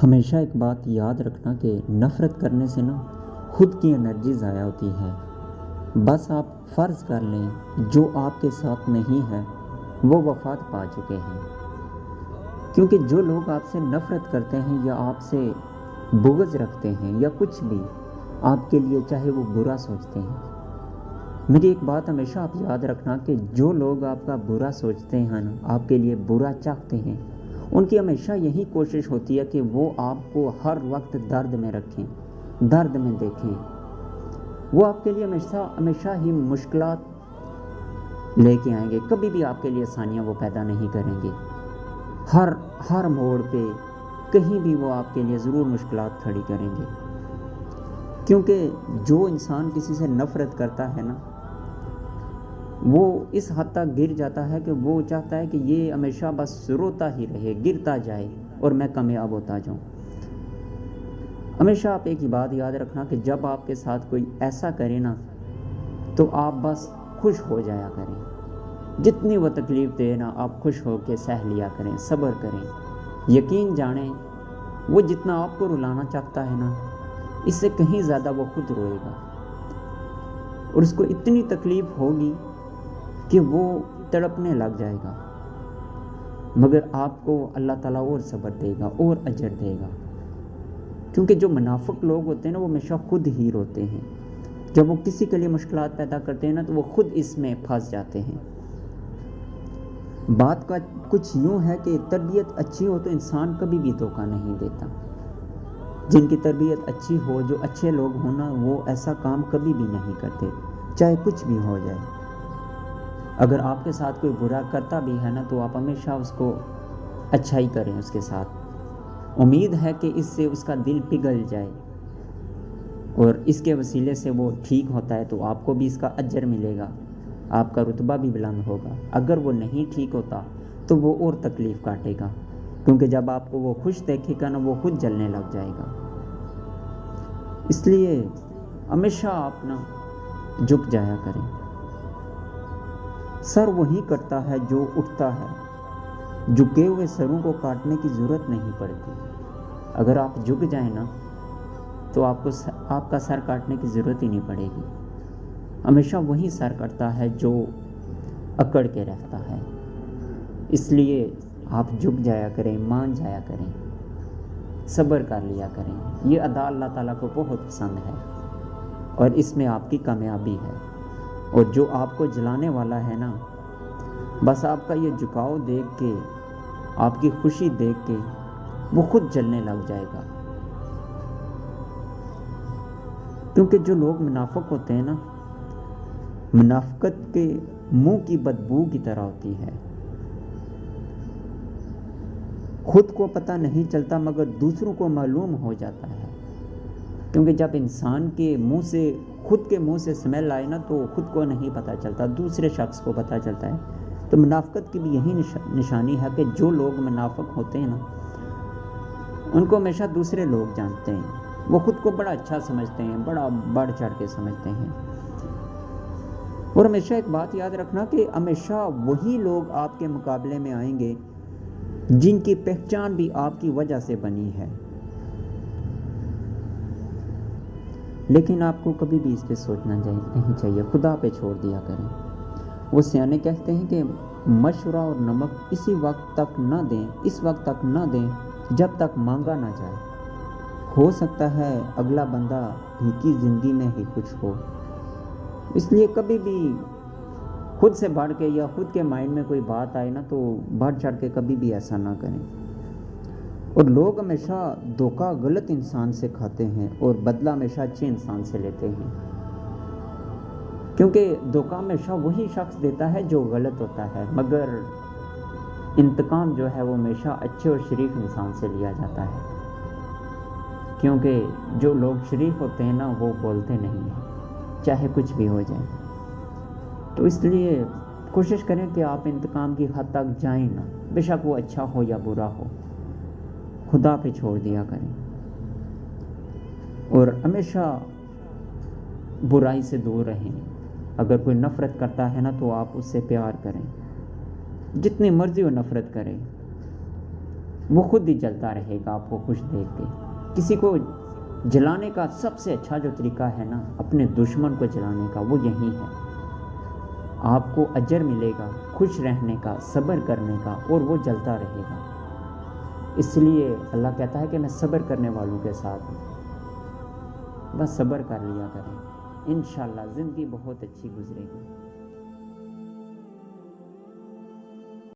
ہمیشہ ایک بات یاد رکھنا کہ نفرت کرنے سے خود کی انرجی ضائع ہوتی ہے۔ بس آپ فرض کر لیں جو آپ کے ساتھ نہیں ہے وہ وفات پا چکے ہیں، کیونکہ جو لوگ آپ سے نفرت کرتے ہیں یا آپ سے بغض رکھتے ہیں یا کچھ بھی آپ کے لیے چاہے وہ برا سوچتے ہیں، میری ایک بات ہمیشہ آپ یاد رکھنا کہ جو لوگ آپ کا برا سوچتے ہیں آپ کے لیے برا چاہتے ہیں، ان کی ہمیشہ یہی کوشش ہوتی ہے کہ وہ آپ کو ہر وقت درد میں رکھیں، درد میں دیکھیں۔ وہ آپ کے لیے ہمیشہ ہی مشکلات لے کے آئیں گے، کبھی بھی آپ کے لیے آسانیاں وہ پیدا نہیں کریں گے۔ ہر موڑ پہ کہیں بھی وہ آپ کے لیے ضرور مشکلات کھڑی کریں گے، کیونکہ جو انسان کسی سے نفرت کرتا ہے وہ اس حد تک گر جاتا ہے کہ وہ چاہتا ہے کہ یہ ہمیشہ بس روتا ہی رہے، گرتا جائے اور میں کامیاب ہوتا جاؤں۔ ہمیشہ آپ ایک ہی بات یاد رکھنا کہ جب آپ کے ساتھ کوئی ایسا کرے تو آپ بس خوش ہو جایا کریں، جتنی وہ تکلیف دے آپ خوش ہو کے سہ لیا کریں، صبر کریں۔ یقین جانیں وہ جتنا آپ کو رلانا چاہتا ہے اس سے کہیں زیادہ وہ خود روئے گا، اور اس کو اتنی تکلیف ہوگی کہ وہ تڑپنے لگ جائے گا، مگر آپ کو اللہ تعالیٰ اور صبر دے گا اور اجر دے گا، کیونکہ جو منافق لوگ ہوتے ہیں وہ ہمیشہ خود ہی روتے ہیں۔ جب وہ کسی کے لیے مشکلات پیدا کرتے ہیں تو وہ خود اس میں پھنس جاتے ہیں۔ بات کا کچھ یوں ہے کہ تربیت اچھی ہو تو انسان کبھی بھی دھوکہ نہیں دیتا۔ جن کی تربیت اچھی ہو، جو اچھے لوگ ہوں وہ ایسا کام کبھی بھی نہیں کرتے، چاہے کچھ بھی ہو جائے۔ اگر آپ کے ساتھ کوئی برا کرتا بھی ہے تو آپ ہمیشہ اس کو اچھائی کریں اس کے ساتھ، امید ہے کہ اس سے اس کا دل پگھل جائے اور اس کے وسیلے سے وہ ٹھیک ہوتا ہے تو آپ کو بھی اس کا اجر ملے گا، آپ کا رتبہ بھی بلند ہوگا۔ اگر وہ نہیں ٹھیک ہوتا تو وہ اور تکلیف کاٹے گا، کیونکہ جب آپ کو وہ خوش دیکھے گا وہ خود جلنے لگ جائے گا۔ اس لیے ہمیشہ آپ جھک جایا کریں۔ سر وہی کٹتا ہے جو اٹھتا ہے، جھکے ہوئے سروں کو کاٹنے کی ضرورت نہیں پڑتی۔ اگر آپ جھک جائیں تو آپ کا سر کاٹنے کی ضرورت ہی نہیں پڑے گی۔ ہمیشہ وہی سر کٹتا ہے جو اکڑ کے رہتا ہے۔ اس لیے آپ جھک جایا کریں، مان جایا کریں، صبر کر لیا کریں۔ یہ ادا اللہ تعالیٰ کو بہت پسند ہے اور اس میں آپ کی کامیابی ہے۔ اور جو آپ کو جلانے والا ہے بس آپ کا یہ جھکاؤ دیکھ کے، آپ کی خوشی دیکھ کے وہ خود جلنے لگ جائے گا، کیونکہ جو لوگ منافق ہوتے ہیں منافقت کے منہ کی بدبو کی طرح ہوتی ہے۔ خود کو پتہ نہیں چلتا مگر دوسروں کو معلوم ہو جاتا ہے، کیونکہ جب انسان کے منہ سے، خود کے منہ سے سمیل آئے تو خود کو نہیں پتہ چلتا، دوسرے شخص کو پتہ چلتا ہے۔ تو منافقت کی بھی یہی نشانی ہے کہ جو لوگ منافق ہوتے ہیں ان کو ہمیشہ دوسرے لوگ جانتے ہیں، وہ خود کو بڑا اچھا سمجھتے ہیں، بڑا بڑھ چڑھ کے سمجھتے ہیں۔ اور ہمیشہ ایک بات یاد رکھنا کہ ہمیشہ وہی لوگ آپ کے مقابلے میں آئیں گے جن کی پہچان بھی آپ کی وجہ سے بنی ہے، لیکن آپ کو کبھی بھی اس پہ سوچنا نہیں چاہیے، خدا پہ چھوڑ دیا کریں۔ وہ سیانے کہتے ہیں کہ مشورہ اور نمک اس وقت تک نہ دیں جب تک مانگا نہ جائے، ہو سکتا ہے اگلا بندہ بھیکی زندگی میں ہی کچھ ہو۔ اس لیے کبھی بھی خود سے بڑھ کے یا خود کے مائنڈ میں کوئی بات آئے تو بڑھ چڑھ کے کبھی بھی ایسا نہ کریں۔ اور لوگ ہمیشہ دھوکہ غلط انسان سے کھاتے ہیں اور بدلہ ہمیشہ اچھے انسان سے لیتے ہیں، کیونکہ دھوکہ ہمیشہ وہی شخص دیتا ہے جو غلط ہوتا ہے، مگر انتقام جو ہے وہ ہمیشہ اچھے اور شریف انسان سے لیا جاتا ہے، کیونکہ جو لوگ شریف ہوتے ہیں وہ بولتے نہیں ہیں چاہے کچھ بھی ہو جائے۔ تو اس لیے کوشش کریں کہ آپ انتقام کی حد تک جائیں بے شک وہ اچھا ہو یا برا ہو، خدا پہ چھوڑ دیا کریں۔ اور ہمیشہ برائی سے دور رہیں۔ اگر کوئی نفرت کرتا ہے تو آپ اس سے پیار کریں، جتنی مرضی وہ نفرت کرے، وہ خود ہی جلتا رہے گا آپ کو خوش دیکھ کے۔ کسی کو جلانے کا سب سے اچھا جو طریقہ ہے نا اپنے دشمن کو جلانے کا، وہ یہی ہے۔ آپ کو اجر ملے گا خوش رہنے کا، صبر کرنے کا، اور وہ جلتا رہے گا۔ اس لیے اللہ کہتا ہے کہ میں صبر کرنے والوں کے ساتھ ہوں، بس صبر کر لیا کریں، انشاءاللہ زندگی بہت اچھی گزرے گی۔